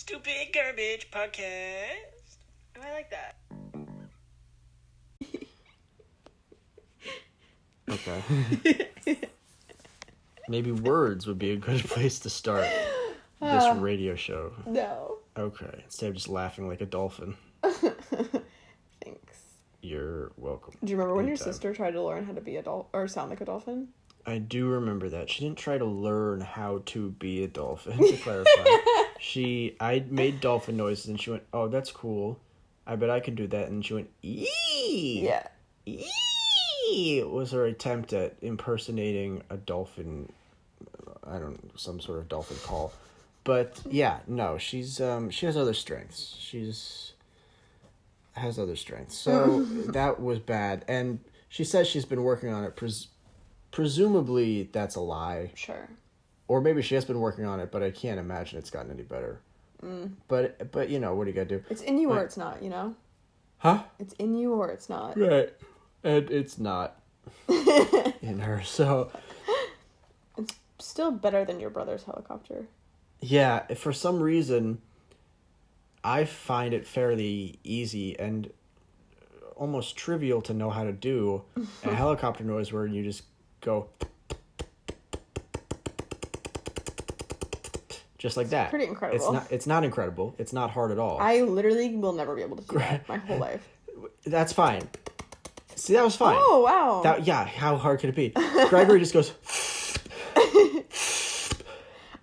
Stupid Garbage Podcast. Oh, I like that. Okay. Maybe words would be a good place to start this radio show. No. Okay, instead of just laughing like a dolphin. Thanks. You're welcome. Do you remember when your sister tried to learn how to be a dolphin or sound like a dolphin? I do remember that. She didn't try to learn how to be a dolphin, to clarify. I made dolphin noises and she went, "Oh, that's cool. I bet I can do that." And she went, "Eee!" Yeah. Eee! Was her attempt at impersonating a dolphin, some sort of dolphin call. But yeah, no, she has other strengths. Has other strengths. So that was bad. And she says she's been working on it. Presumably that's a lie. Sure. Or maybe she has been working on it, but I can't imagine it's gotten any better. But you know, what do you gotta do? It's in you or it's not, you know? Huh? It's in you or it's not. Right. And it's not in her, so... It's still better than your brother's helicopter. Yeah, for some reason, I find it fairly easy and almost trivial to know how to do a helicopter noise where you just go... Just like that. Pretty incredible. It's not incredible. It's not hard at all. I literally will never be able to do that my whole life. That's fine. See, that was fine. Oh, wow. How hard could it be? Gregory just goes...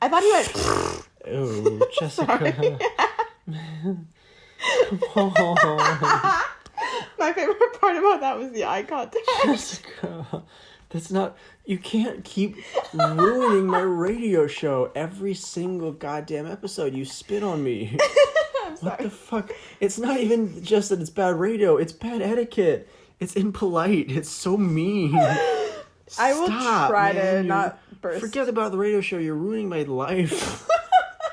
I thought he went... Ooh, Jessica. Come on. My favorite part about that was the eye contact. Jessica, that's not... You can't keep ruining my radio show every single goddamn episode. You spit on me. I'm sorry. What the fuck? It's not even just that it's bad radio. It's bad etiquette. It's impolite. It's so mean. I will try to not burst. Forget about the radio show. You're ruining my life.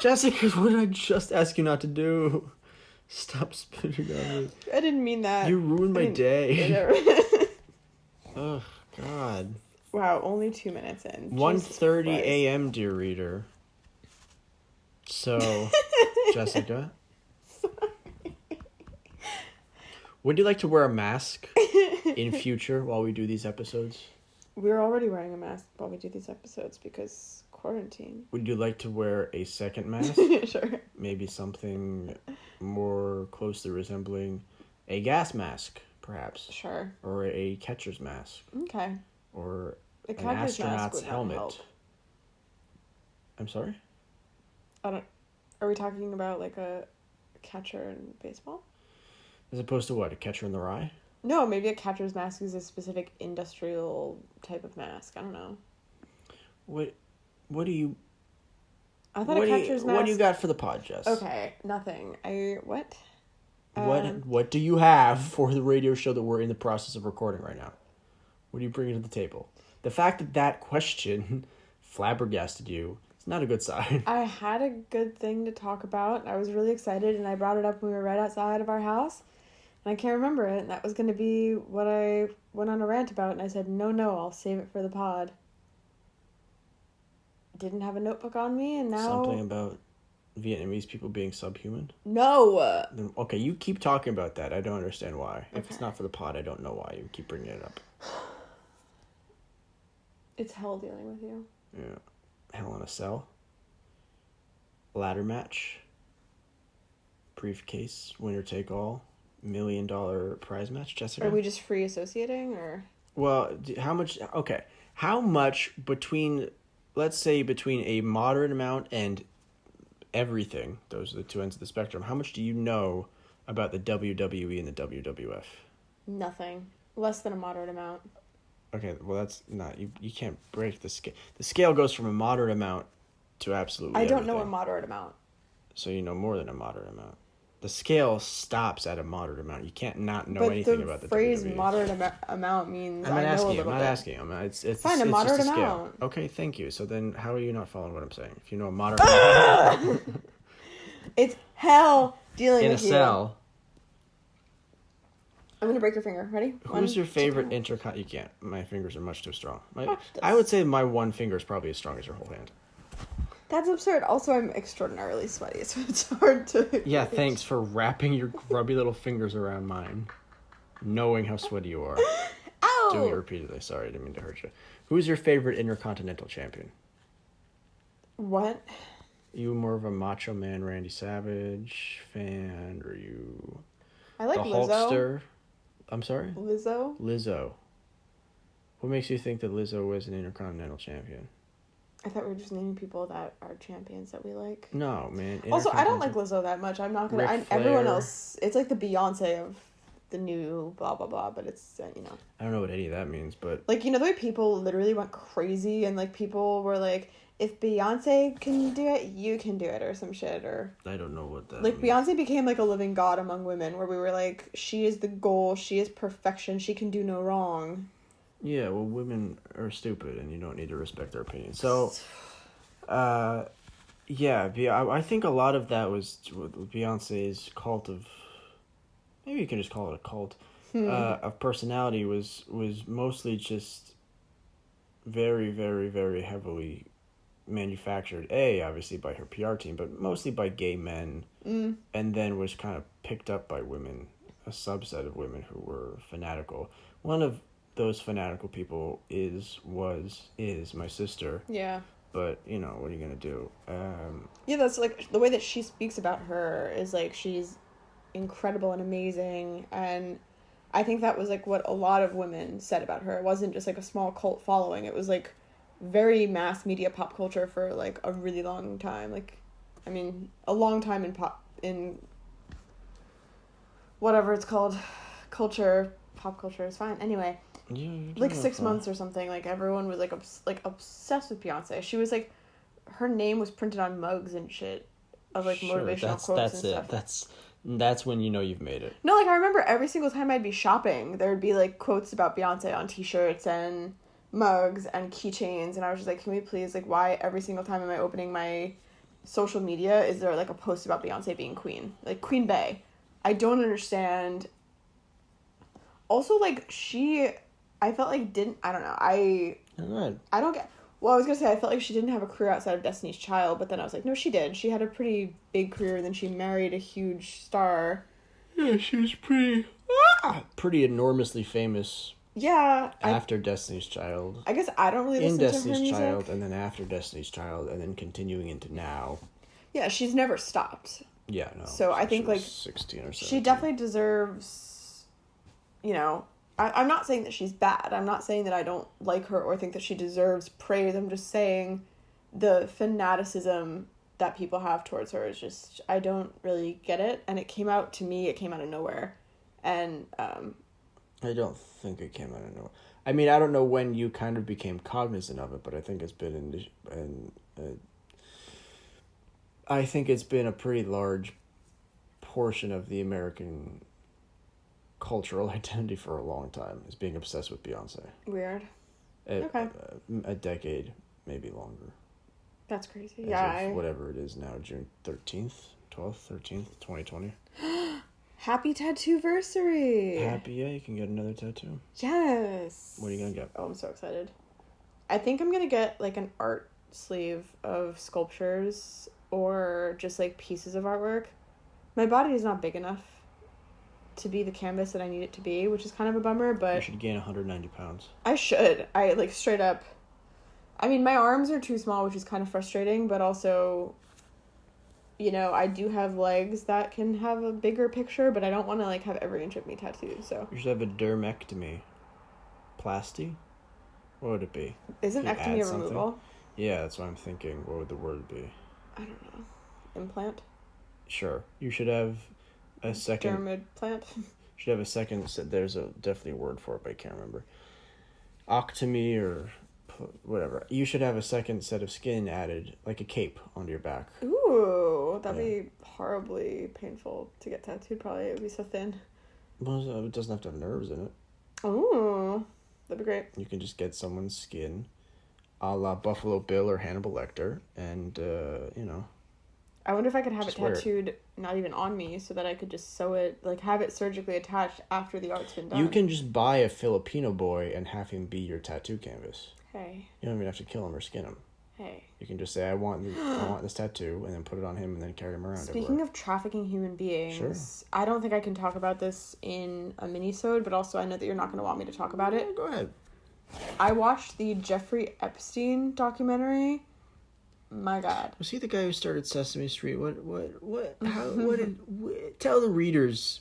Jessica, what did I just ask you not to do? Stop spitting on me. I didn't mean that. You ruined my day. Oh, God. Wow, only 2 minutes in. 1:30 a.m., dear reader. So, Jessica. Sorry. Would you like to wear a mask in future while we do these episodes? We're already wearing a mask while we do these episodes because quarantine. Would you like to wear a second mask? Sure. Maybe something more closely resembling a gas mask, perhaps. Sure. Or a catcher's mask. Okay. Or A an catcher's mask astronaut's would not helmet. help. I'm sorry? Are we talking about like a catcher in baseball? As opposed to what? A catcher in the rye? No, maybe a catcher's mask is a specific industrial type of mask. I don't know. What do you... I thought a catcher's mask... What do you got for the pod, Jess? Okay, nothing. What? What do you have for the radio show that we're in the process of recording right now? What are you bringing to the table? The fact that question flabbergasted you is not a good sign. I had a good thing to talk about. I was really excited, and I brought it up when we were right outside of our house. And I can't remember it, and that was going to be what I went on a rant about, and I said, no, I'll save it for the pod. Didn't have a notebook on me, and now... Something about Vietnamese people being subhuman? No! Then, okay, you keep talking about that. I don't understand why. Okay. If it's not for the pod, I don't know why you keep bringing it up. It's hell dealing with you. Yeah. Hell in a cell. Ladder match. Briefcase. Winner take all. $1 million prize match, Jessica? Are we just free associating, or? Well, how much... Okay. How much between... Let's say between a moderate amount and everything, those are the two ends of the spectrum, how much do you know about the WWE and the WWF? Nothing. Less than a moderate amount. Okay, well that's not... You can't break the scale. The scale goes from a moderate amount to absolutely I don't everything. know a moderate amount. So you know more than a moderate amount. The scale stops at a moderate amount. You can't not know anything about the phrase WWE. moderate amount means I'm not I know a asking. little I'm bit. not asking. It's Fine, a it's moderate just a scale. amount. Okay, thank you. So then, how are you not following what I'm saying? If you know a moderate amount It's hell dealing in a with you. cell. I'm gonna break your finger. Ready? Who's your favorite intercon? You can't. My fingers are much too strong. I would say my one finger is probably as strong as your whole hand. That's absurd. Also, I'm extraordinarily sweaty, so it's hard to... Yeah, thanks for wrapping your grubby little fingers around mine. Knowing how sweaty you are. Ow! Doing it repeatedly. Sorry, I didn't mean to hurt you. Who's your favorite Intercontinental Champion? What? You more of a Macho Man Randy Savage fan, or you... I like the Lizzo. Hulkster? I'm sorry? Lizzo. What makes you think that Lizzo was an Intercontinental Champion? I thought we were just naming people that are champions that we like. No, man. Also, I don't like Lizzo that much. I'm not gonna... everyone else... It's like the Beyonce of the new blah, blah, blah, but it's, you know... I don't know what any of that means, but... Like, you know the way people literally went crazy and, like, people were like, if Beyonce can do it, you can do it, or some shit, or... I don't know what that like, means. Beyonce became, like, a living god among women, where we were like, she is the goal, she is perfection, she can do no wrong. Yeah, well, women are stupid, and you don't need to respect their opinion. So, yeah, I think a lot of that was Beyonce's cult of, maybe you can just call it a cult, of personality was mostly just very, very, very heavily manufactured, obviously by her PR team, but mostly by gay men, and then was kind of picked up by women, a subset of women who were fanatical. One of those fanatical people is my sister. Yeah. But, you know, what are you going to do? Yeah, that's, like, the way that she speaks about her is, like, she's incredible and amazing, and I think that was, like, what a lot of women said about her. It wasn't just, like, a small cult following. It was, like, very mass media pop culture for, like, a really long time. Like, I mean, a long time in whatever it's called, pop culture is fine. Anyway, yeah, like 6 months or something, like, everyone was, like, obsessed with Beyonce. She was, like, her name was printed on mugs and shit of, like, motivational quotes and stuff. That's when you know you've made it. No, like, I remember every single time I'd be shopping, there would be, like, quotes about Beyonce on t-shirts and mugs and keychains, and I was just like, can we please, like, why every single time am I opening my social media is there, like, a post about Beyonce being queen? Like, Queen Bey. I don't understand. Also, like, I felt like I don't know, I don't get... Well, I was going to say, I felt like she didn't have a career outside of Destiny's Child, but then I was like, no, she did. She had a pretty big career, and then she married a huge star. Yeah, she was pretty enormously famous. Yeah. After Destiny's Child. I guess I don't really listen to her music. In Destiny's Child, and then after Destiny's Child, and then continuing into now. Yeah, she's never stopped. Yeah, no. So I think, like, 16 or 17. She definitely deserves, you know... I'm not saying that she's bad. I'm not saying that I don't like her or think that she deserves praise. I'm just saying the fanaticism that people have towards her is just... I don't really get it. And it came out of nowhere. And, I don't think it came out of nowhere. I mean, I don't know when you kind of became cognizant of it, but I think it's been I think it's been a pretty large portion of the American cultural identity for a long time, is being obsessed with Beyonce. Weird. Okay. A decade, maybe longer. That's crazy. Whatever it is now, June 13th, 12th, 13th, 2020. Happy tattoo-versary! Happy, yeah, you can get another tattoo. Yes! What are you gonna get? Oh, I'm so excited. I think I'm gonna get, like, an art sleeve of sculptures or just, like, pieces of artwork. My body is not big enough to be the canvas that I need it to be, which is kind of a bummer, but... You should gain 190 pounds. I should. I, like, straight up... I mean, my arms are too small, which is kind of frustrating, but also, you know, I do have legs that can have a bigger picture, but I don't want to, like, have every inch of me tattooed, so... You should have a dermectomy. Plasty? What would it be? Isn't ectomy a removal? Yeah, that's what I'm thinking. What would the word be? I don't know. Implant? Sure. You should have a second... Dermid plant? Should have a second... There's definitely a word for it, but I can't remember. Octomy or whatever. You should have a second set of skin added, like a cape, onto your back. Ooh, that'd be horribly painful to get tattooed, probably. It would be so thin. Well, it doesn't have to have nerves in it. Ooh, that'd be great. You can just get someone's skin, a la Buffalo Bill or Hannibal Lecter, and, you know... I wonder if I could have it tattooed not even on me so that I could just sew it, like, have it surgically attached after the art's been done. You can just buy a Filipino boy and have him be your tattoo canvas. Hey. You don't even have to kill him or skin him. Hey. You can just say, I want this tattoo, and then put it on him, and then carry him around Speaking everywhere. of trafficking human beings, Sure. I don't think I can talk about this in a minisode, but also I know that you're not going to want me to talk about it. Go ahead. I watched the Jeffrey Epstein documentary. My God. Was he the guy who started Sesame Street? Tell the readers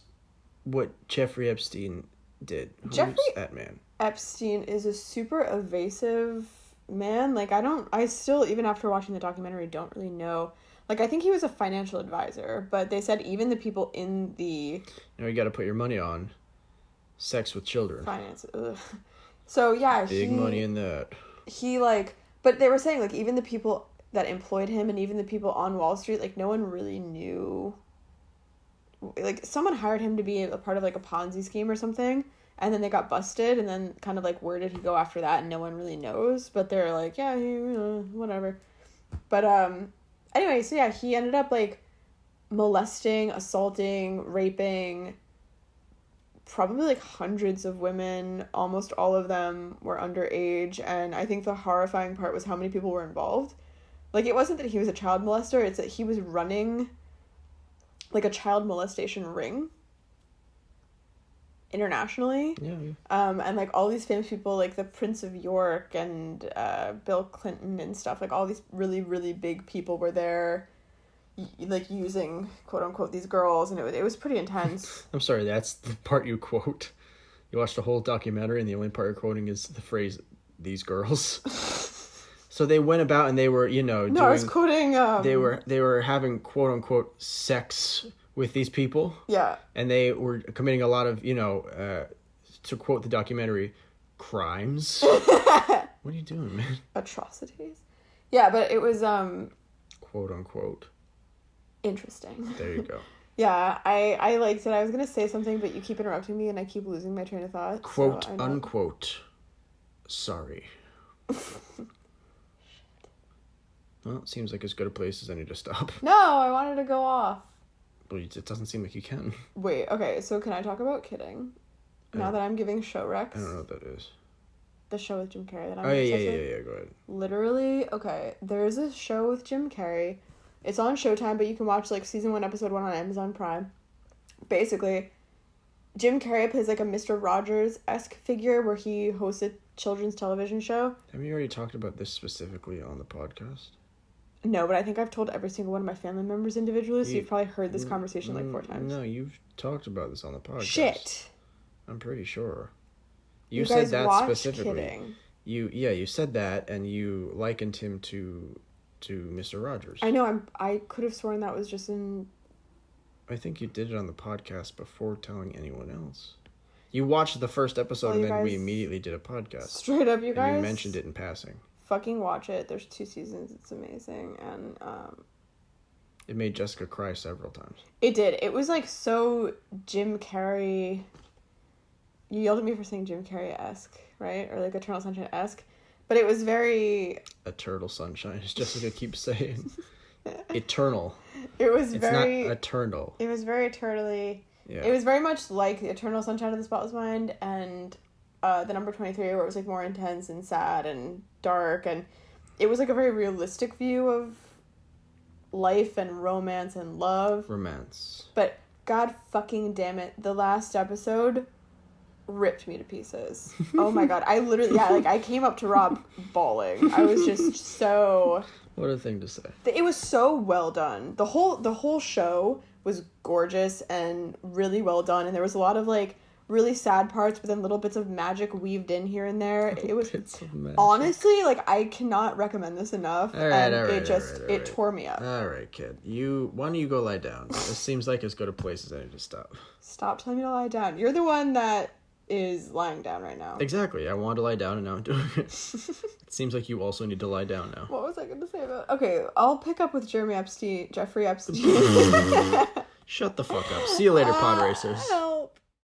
what Jeffrey Epstein did. Jeffrey Who's that man? Epstein is a super evasive man. Like, I still, even after watching the documentary, don't really know. Like, I think he was a financial advisor, but they said even the people in the... You got to put your money on sex with children. Finance. Ugh. So, yeah, Big money in that. He, like... But they were saying, like, even the people that employed him and even the people on Wall Street, like, no one really knew... Like, someone hired him to be a part of, like, a Ponzi scheme or something, and then they got busted, and then kind of, like, where did he go after that, and no one really knows, but they're like, yeah, whatever. But, anyway, so, yeah, he ended up, like, molesting, assaulting, raping probably, like, hundreds of women. Almost all of them were underage, and I think the horrifying part was how many people were involved. Like, it wasn't that he was a child molester, it's that he was running... like a child molestation ring internationally. Yeah. And like all these famous people, like the Prince of York and Bill Clinton and stuff, like all these really, really big people were there, like using quote unquote these girls, and it was pretty intense. I'm sorry, that's the part you quote. You watched the whole documentary and the only part you're quoting is the phrase, these girls. So they went about and they were, doing... No, I was quoting... They were having, quote-unquote, sex with these people. Yeah. And they were committing a lot of, to quote the documentary, crimes. What are you doing, man? Atrocities. Yeah, but it was, quote-unquote. interesting. There you go. Yeah, I liked it. I was going to say something, but you keep interrupting me and I keep losing my train of thought. Quote, unquote, sorry. Well, it seems like as good a place as any to stop. No, I wanted to go off. Well, it doesn't seem like you can. Wait, okay, so can I talk about Kidding? Now that I'm giving show recs. I don't know what that is. The show with Jim Carrey that I'm obsessed with. Yeah, go ahead. Literally, okay, there's a show with Jim Carrey. It's on Showtime, but you can watch, like, season 1, episode 1 on Amazon Prime. Basically, Jim Carrey plays, like, a Mr. Rogers-esque figure where he hosts a children's television show. Haven't you already talked about this specifically on the podcast? No, but I think I've told every single one of my family members individually, so you've probably heard this conversation like 4 times. No, you've talked about this on the podcast. Shit. I'm pretty sure. You said guys that watched specifically. Kidding. You said that, and you likened him to Mr. Rogers. I know, I could have sworn that was just in... I think you did it on the podcast before telling anyone else. You watched the first episode, and then we immediately did a podcast. Straight up, you guys. And you mentioned it in passing. Fucking watch it. There's 2 seasons. It's amazing. And it made Jessica cry several times. It did. It was like so Jim Carrey. You yelled at me for saying Jim Carrey-esque, right? Or like Eternal Sunshine-esque. But it was very... Eternal Sunshine, as Jessica keeps saying. Eternal. It was it's very... not eternal. It was very eternally... Yeah. It was very much like the Eternal Sunshine of the Spotless Mind and the number 23, where it was like more intense and sad and dark, and it was like a very realistic view of life and romance and love. Romance. But god fucking damn it, the last episode ripped me to pieces. Oh my god, I literally, I came up to Rob bawling. I was just so... What a thing to say. It was so well done. The whole show was gorgeous and really well done, and there was a lot of like really sad parts, but then little bits of magic weaved in here and there. It was honestly like I cannot recommend this enough. It tore me up. All right, kid. Why don't you go lie down? This seems like as good a place as any to stop. Stop telling me to lie down. You're the one that is lying down right now. Exactly. I wanted to lie down and now I'm doing it. It seems like you also need to lie down now. What was I going to say about... Okay, I'll pick up with Jeffrey Epstein. Shut the fuck up. See you later, pod racers.